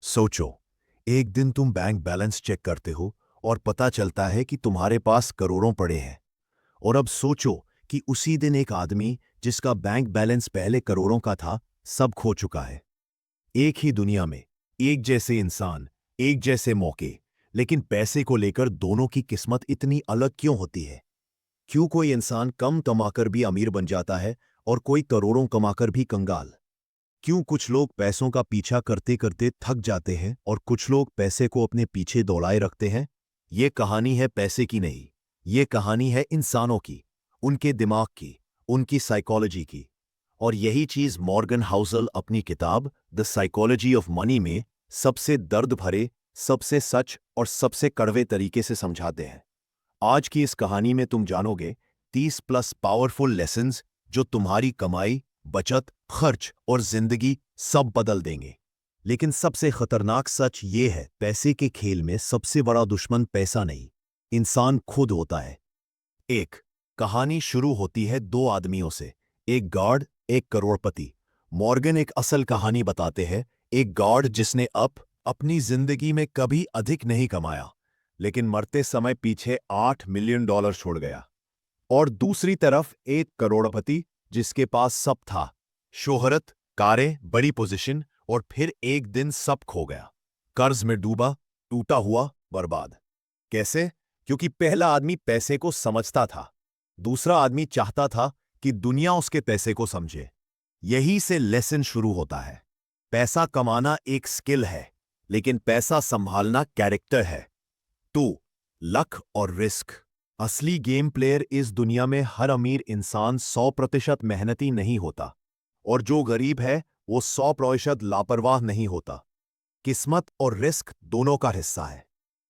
सोचो, एक दिन तुम बैंक बैलेंस चेक करते हो और पता चलता है कि तुम्हारे पास करोड़ों पड़े हैं। और अब सोचो कि उसी दिन एक आदमी जिसका बैंक बैलेंस पहले करोड़ों का था, सब खो चुका है। एक ही दुनिया में, एक जैसे इंसान, एक जैसे मौके, लेकिन पैसे को लेकर दोनों की किस्मत इतनी अलग क्यों होती है? क्यों कोई इंसान कम कमाकर भी अमीर बन जाता है और कोई करोड़ों कमाकर भी कंगाल? क्यों कुछ लोग पैसों का पीछा करते करते थक जाते हैं और कुछ लोग पैसे को अपने पीछे दौड़ाए रखते हैं? ये कहानी है पैसे की नहीं, ये कहानी है इंसानों की, उनके दिमाग की, उनकी साइकोलॉजी की। और यही चीज मॉर्गन हाउसल अपनी किताब द साइकोलॉजी ऑफ मनी में सबसे दर्द भरे, सबसे सच और सबसे कड़वे तरीके से समझाते हैं। आज की इस कहानी में तुम जानोगे 30+ पावरफुल लेसन्स जो तुम्हारी कमाई, बचत, खर्च और जिंदगी सब बदल देंगे। लेकिन सबसे खतरनाक सच ये है, पैसे के खेल में सबसे बड़ा दुश्मन पैसा नहीं, इंसान खुद होता है। एक कहानी शुरू होती है दो आदमियों से, एक गार्ड, एक करोड़पति। मॉर्गन एक असल कहानी बताते हैं, एक गार्ड जिसने अपनी जिंदगी में कभी अधिक नहीं कमाया, लेकिन मरते समय पीछे $8 मिलियन छोड़ गया। और दूसरी तरफ एक करोड़पति जिसके पास सब था, शोहरत, कारें, बड़ी पोजीशन, और फिर एक दिन सब खो गया। कर्ज में डूबा, टूटा हुआ, बर्बाद। कैसे? क्योंकि पहला आदमी पैसे को समझता था, दूसरा आदमी चाहता था कि दुनिया उसके पैसे को समझे। यही से लेसन शुरू होता है। पैसा कमाना एक स्किल है, लेकिन पैसा संभालना कैरेक्टर है। 2 लक और रिस्क। असली गेम प्लेयर इस दुनिया में हर अमीर इंसान 100% मेहनती नहीं होता, और जो गरीब है वो 100% लापरवाह नहीं होता। किस्मत और रिस्क दोनों का हिस्सा है।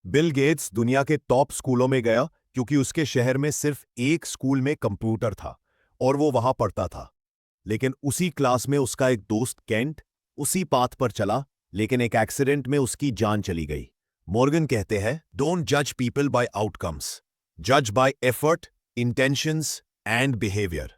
बिल गेट्स दुनिया के टॉप स्कूलों में गया क्योंकि उसके शहर में सिर्फ एक स्कूल में कंप्यूटर था और वो वहां पढ़ता था। लेकिन उसी क्लास में उसका एक दोस्त केंट उसी पाथ पर चला, लेकिन एक एक्सीडेंट में उसकी जान चली गई। मॉर्गन कहते हैं, डोंट जज पीपल बाय आउटकम्स, जज bye effort, intentions and behaviour.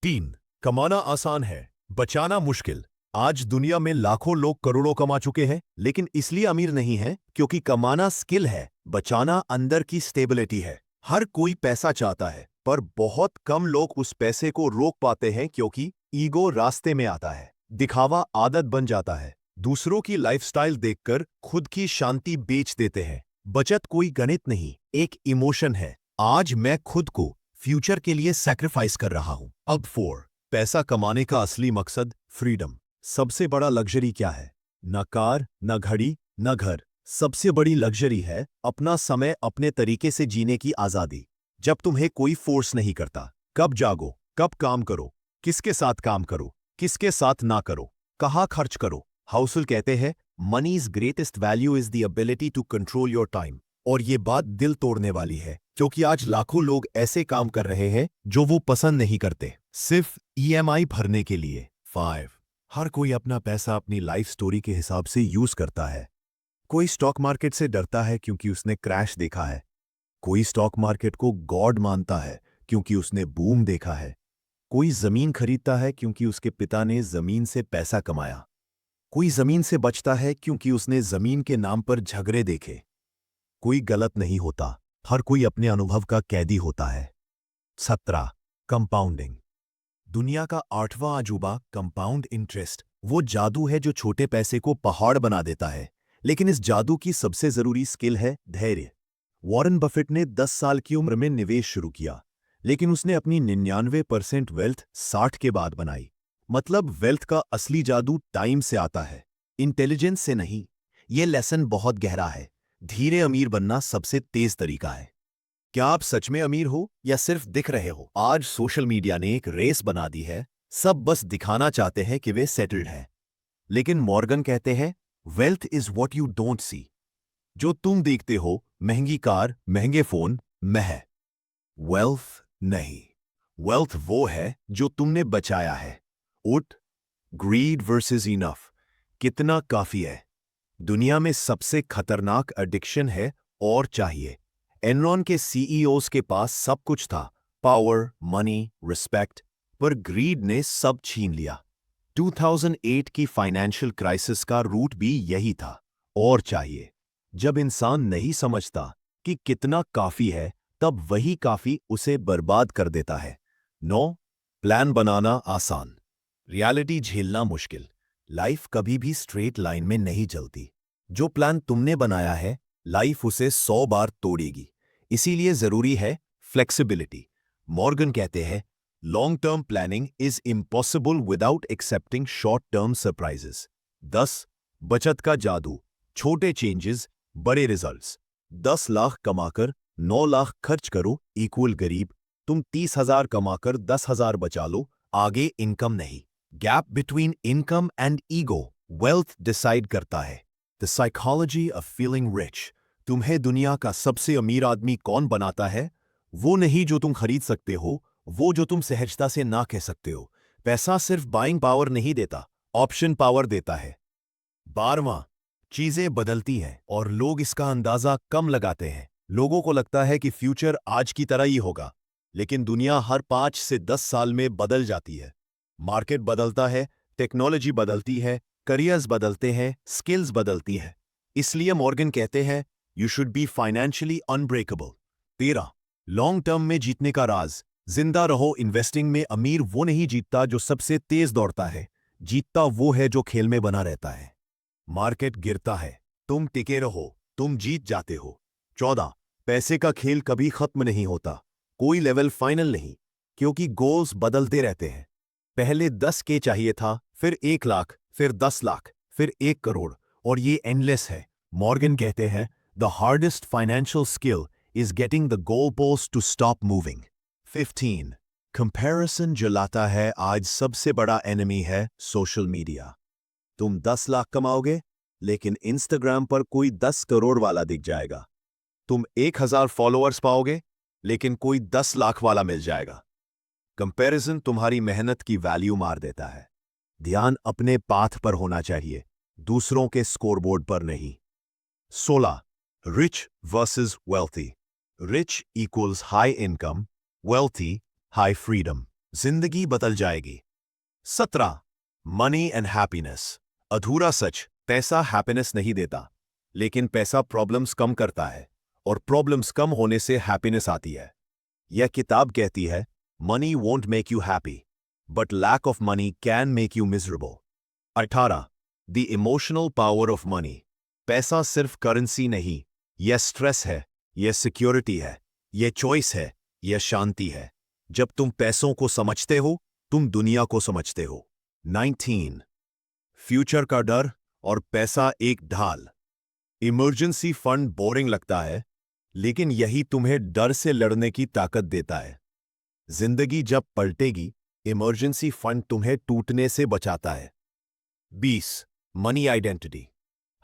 3 कमाना आसान है, बचाना मुश्किल। आज दुनिया में लाखों लोग करोड़ों कमा चुके हैं, लेकिन इसलिए अमीर नहीं है क्योंकि कमाना स्किल है, बचाना अंदर की स्टेबिलिटी है। हर कोई पैसा चाहता है, पर बहुत कम लोग उस पैसे को रोक पाते हैं क्योंकि ईगो रास्ते में आता है, दिखावा आदत बन जाता है, दूसरों की लाइफस्टाइल देखकर खुद की शांति बेच देते हैं। बचत कोई गणित नहीं, एक इमोशन है। आज मैं खुद को फ्यूचर के लिए सैक्रिफाइस कर रहा हूं। अब 4 पैसा कमाने का असली मकसद, फ्रीडम। सबसे बड़ा लग्जरी क्या है? न कार, न घड़ी, न घर। सबसे बड़ी लग्जरी है अपना समय अपने तरीके से जीने की आजादी। जब तुम्हें कोई फोर्स नहीं करता, कब जागो, कब काम करो, किसके साथ काम करो, किसके साथ ना करो, कहाँ खर्च करो। हाउसल कहते हैं, मनीज greatest value is the ability to control your time. और ये बात दिल तोड़ने वाली है, क्योंकि आज लाखों लोग ऐसे काम कर रहे हैं जो वो पसंद नहीं करते, सिर्फ ईएमआई भरने के लिए। 5 हर कोई अपना पैसा अपनी लाइफ स्टोरी के हिसाब से यूज करता है। कोई स्टॉक मार्केट से डरता है क्योंकि उसने क्रैश देखा है, कोई स्टॉक मार्केट को गॉड मानता है क्योंकि उसने बूम देखा है, कोई जमीन खरीदता है क्योंकि उसके पिता ने जमीन से पैसा कमाया, कोई जमीन से बचता है क्योंकि उसने जमीन के नाम पर झगड़े देखे। कोई गलत नहीं होता, हर कोई अपने अनुभव का कैदी होता है। 17 कंपाउंडिंग। दुनिया का 8वां अजूबा, कंपाउंड इंटरेस्ट, वो जादू है जो छोटे पैसे को पहाड़ बना देता है। लेकिन इस जादू की सबसे जरूरी स्किल है धैर्य। वॉरेन बफेट ने 10 साल की उम्र में निवेश शुरू किया, लेकिन उसने अपनी 99% वेल्थ 60 के बाद बनाई। मतलब वेल्थ का असली जादू टाइम से आता है, इंटेलिजेंस से नहीं। यह लेसन बहुत गहरा है। धीरे अमीर बनना सबसे तेज तरीका है। क्या आप सच में अमीर हो या सिर्फ दिख रहे हो? आज सोशल मीडिया ने एक रेस बना दी है, सब बस दिखाना चाहते हैं कि वे सेटल्ड हैं। लेकिन मॉर्गन कहते हैं, wealth is what you don't see. जो तुम देखते हो, महंगी कार, महंगे फोन, है वेल्थ नहीं। वेल्थ वो है जो तुमने बचाया है। उठ, ग्रीड वर्सेस इनफ, कितना काफी है। दुनिया में सबसे खतरनाक एडिक्शन है और चाहिए। एनरॉन के सीईओज के पास सब कुछ था, पावर, मनी, रिस्पेक्ट, पर ग्रीड ने सब छीन लिया। 2008 की फाइनेंशियल क्राइसिस का रूट भी यही था। और चाहिए। जब इंसान नहीं समझता कि कितना काफी है, तब वही काफी उसे बर्बाद कर देता है। 9. प्लान बनाना आसान, रियलिटी झेलना मुश्किल। लाइफ कभी भी स्ट्रेट लाइन में नहीं चलती। जो प्लान तुमने बनाया है, लाइफ उसे 100 बार तोड़ेगी। इसीलिए जरूरी है फ्लेक्सिबिलिटी। मॉर्गन कहते हैं, long term planning is impossible without accepting short term surprises. 10. बचत का जादू, छोटे चेंजेस, बड़े रिजल्ट्स। 10 लाख कमाकर 9 लाख खर्च करो इक्वल गरीब। तुम 30,000 कमाकर 10,000 बचा लो, आगे इनकम नहीं। Gap between income and ego wealth decide करता है। The psychology of feeling rich. तुम्हें दुनिया का सबसे अमीर आदमी कौन बनाता है? वो नहीं जो तुम खरीद सकते हो, वो जो तुम सहजता से ना कह सकते हो। पैसा सिर्फ बाइंग पावर नहीं देता, ऑप्शन पावर देता है। 12वां, चीजें बदलती हैं और लोग इसका अंदाजा कम लगाते हैं। लोगों को लगता है कि फ्यूचर आज की तरह ही होगा, लेकिन दुनिया हर 5 से 10 साल में बदल जाती है। मार्केट बदलता है, टेक्नोलॉजी बदलती है, करियर्स बदलते हैं, स्किल्स बदलती हैं। इसलिए मॉर्गन कहते हैं, you should be financially unbreakable. 13. Long term में जीतने का राज, जिंदा रहो इन्वेस्टिंग में। अमीर वो नहीं जीतता जो सबसे तेज दौड़ता है, जीतता वो है जो खेल में बना रहता है। मार्केट गिरता है, तुम टिके रहो, तुम जीत जाते हो। 14. पैसे का खेल कभी खत्म नहीं होता, कोई लेवल फाइनल नहीं, क्योंकि गोल्स बदलते रहते हैं। पहले 10K चाहिए था, फिर 1 लाख, फिर 10 लाख, फिर 1 करोड़, और ये एंडलेस है। मॉर्गन कहते हैं, the hardest financial skill is getting the goal post to stop moving. 15. Comparison जलाता है। आज सबसे बड़ा एनिमी है सोशल मीडिया। तुम 10 लाख कमाओगे, लेकिन इंस्टाग्राम पर कोई 10 करोड़ वाला दिख जाएगा। तुम 1,000 फॉलोअर्स पाओगे, लेकिन कोई 10 लाख वाला मिल जाएगा। कंपैरिजन तुम्हारी मेहनत की वैल्यू मार देता है। ध्यान अपने पाथ पर होना चाहिए, दूसरों के स्कोरबोर्ड पर नहीं। 16. Rich versus wealthy. Rich equals high income, wealthy high freedom. जिंदगी बदल जाएगी। 17. Money and happiness. अधूरा सच, पैसा हैप्पीनेस नहीं देता, लेकिन पैसा प्रॉब्लम्स कम करता है, और प्रॉब्लम्स कम होने से हैप्पीनेस आती है। यह किताब कहती है, money won't make you happy, but lack of money can make you miserable. 18. The emotional power of money. पैसा सिर्फ करेंसी नहीं, यह स्ट्रेस है, यह सिक्योरिटी है, यह चॉइस है, यह शांति है। जब तुम पैसों को समझते हो, तुम दुनिया को समझते हो। 19. फ्यूचर का डर और पैसा एक ढाल। इमरजेंसी फंड बोरिंग लगता है, लेकिन यही तुम्हें डर से लड़ने की ताकत देता है। जिंदगी जब पलटेगी, इमरजेंसी फंड तुम्हें टूटने से बचाता है। 20. Money identity.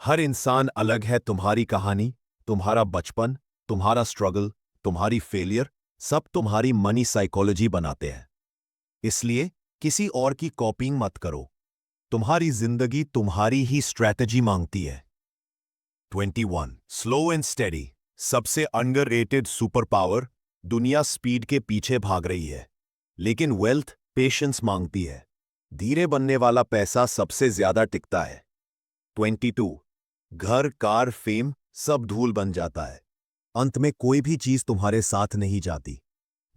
हर इंसान अलग है। तुम्हारी कहानी, तुम्हारा बचपन, तुम्हारा स्ट्रगल, तुम्हारी फेलियर, सब तुम्हारी मनी साइकोलॉजी बनाते हैं। इसलिए किसी और की कॉपिंग मत करो। तुम्हारी जिंदगी तुम्हारी ही स्ट्रैटेजी मांगती है। 21. Slow and steady. सबसे अंडररेटेड सुपर पावर। दुनिया स्पीड के पीछे भाग रही है, लेकिन वेल्थ पेशेंस मांगती है। धीरे बनने वाला पैसा सबसे ज्यादा टिकता है। 22. घर, कार, फेम सब धूल बन जाता है। अंत में कोई भी चीज तुम्हारे साथ नहीं जाती,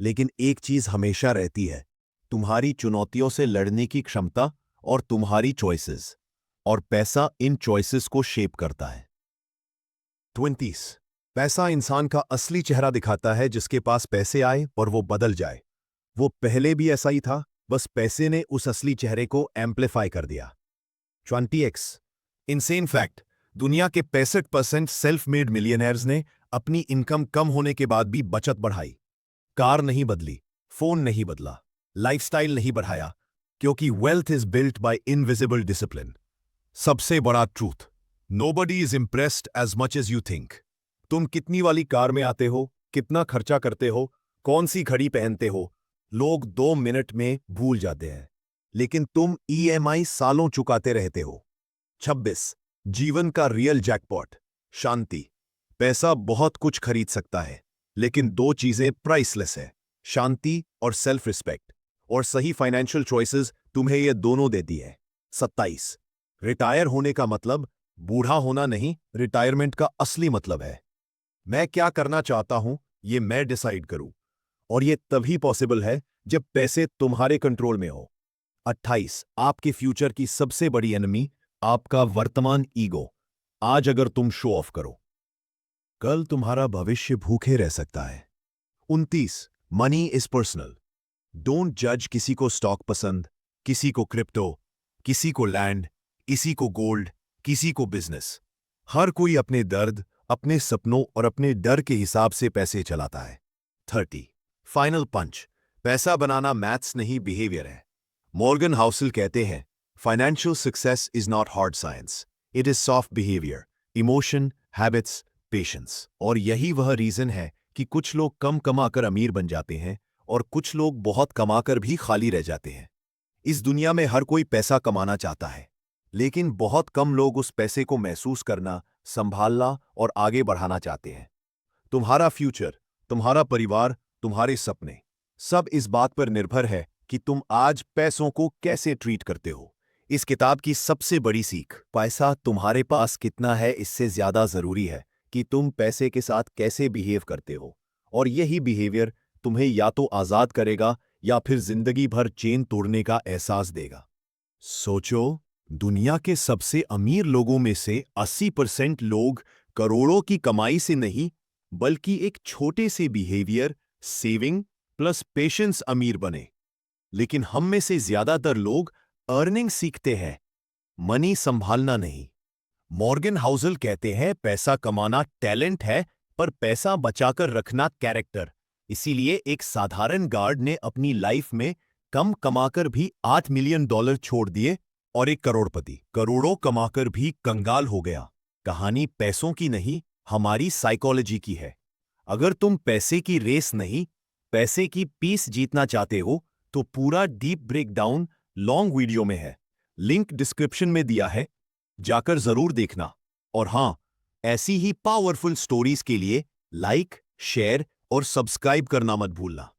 लेकिन एक चीज हमेशा रहती है, तुम्हारी चुनौतियों से लड़ने की क्षमता और तुम्हारी चॉइसेस। और पैसा इन चॉइसेस को शेप करता है। 20. पैसा इंसान का असली चेहरा दिखाता है। जिसके पास पैसे आए और वो बदल जाए, वो पहले भी ऐसा ही था, बस पैसे ने उस असली चेहरे को एम्प्लीफाई कर दिया। 20x insane fact. दुनिया के 65% सेल्फ मेड मिलियनेयर्स ने अपनी इनकम कम होने के बाद भी बचत बढ़ाई। कार नहीं बदली, फोन नहीं बदला, लाइफस्टाइल नहीं बढ़ाया, क्योंकि wealth is built by invisible discipline. सबसे बड़ा truth, nobody is impressed as much as you think. तुम कितनी वाली कार में आते हो, कितना खर्चा करते हो, कौन सी घड़ी पहनते हो, लोग 2 मिनट में भूल जाते हैं, लेकिन तुम ईएमआई सालों चुकाते रहते हो। 26. जीवन का रियल जैकपॉट, शांति। पैसा बहुत कुछ खरीद सकता है, लेकिन 2 चीजें प्राइसलेस है, शांति और सेल्फ रिस्पेक्ट। और सही फाइनेंशियल चॉइसेस तुम्हें ये दोनों देती है। 27. रिटायर होने का मतलब बूढ़ा होना नहीं, रिटायरमेंट का असली मतलब है मैं क्या करना चाहता हूं ये मैं डिसाइड करूं। और ये तभी पॉसिबल है जब पैसे तुम्हारे कंट्रोल में हो। 28 आपके फ्यूचर की सबसे बड़ी एनिमी आपका वर्तमान ईगो। आज अगर तुम शो ऑफ करो, कल तुम्हारा भविष्य भूखे रह सकता है। 29 मनी इज पर्सनल। डोंट जज किसी को स्टॉक पसंद, किसी को क्रिप्टो, किसी को लैंड, किसी को गोल्ड, किसी को बिजनेस। हर कोई अपने दर्द, अपने सपनों और अपने डर के हिसाब से पैसे चलाता है। 30 फाइनल पंच। पैसा बनाना मैथ्स नहीं, बिहेवियर है। मॉर्गन हाउसल कहते हैं, financial success is not hard science, it is soft behaviour, emotion, habits, patience. और यही वह रीजन है कि कुछ लोग कम कमाकर अमीर बन जाते हैं और कुछ लोग बहुत कमाकर भी खाली रह जाते हैं। इस दुनिया में हर कोई पैसा कमाना चाहता है, लेकिन बहुत कम लोग उस पैसे को महसूस करना, संभालना और आगे बढ़ाना चाहते हैं। तुम्हारा फ्यूचर, तुम्हारा परिवार, तुम्हारे सपने, सब इस बात पर निर्भर है कि तुम आज पैसों को कैसे ट्रीट करते हो। इस किताब की सबसे बड़ी सीख, पैसा तुम्हारे पास कितना है इससे ज्यादा जरूरी है कि तुम पैसे के साथ कैसे बिहेव करते हो। और यही बिहेवियर तुम्हें या तो आजाद करेगा या फिर जिंदगी भर चेन तोड़ने का एहसास देगा। सोचो, दुनिया के सबसे अमीर लोगों में से 80% लोग करोड़ों की कमाई से नहीं, बल्कि एक छोटे से बिहेवियर, सेविंग प्लस पेशेंस अमीर बने। लेकिन हम में से ज्यादातर लोग अर्निंग सीखते हैं, मनी संभालना नहीं। मॉर्गन हाउसल कहते हैं, पैसा कमाना टैलेंट है, पर पैसा बचाकर रखना कैरेक्टर। इसीलिए एक साधारण गार्ड ने अपनी लाइफ में कम कमाकर भी $8 मिलियन छोड़ दिए और एक करोड़पति करोड़ों कमाकर भी कंगाल हो गया। कहानी पैसों की नहीं, हमारी साइकोलॉजी की है। अगर तुम पैसे की रेस नहीं, पैसे की पीस जीतना चाहते हो, तो पूरा डीप ब्रेकडाउन लॉन्ग वीडियो में है, लिंक डिस्क्रिप्शन में दिया है, जाकर जरूर देखना। और हां, ऐसी ही पावरफुल स्टोरीज के लिए लाइक, शेयर और सब्सक्राइब करना मत भूलना।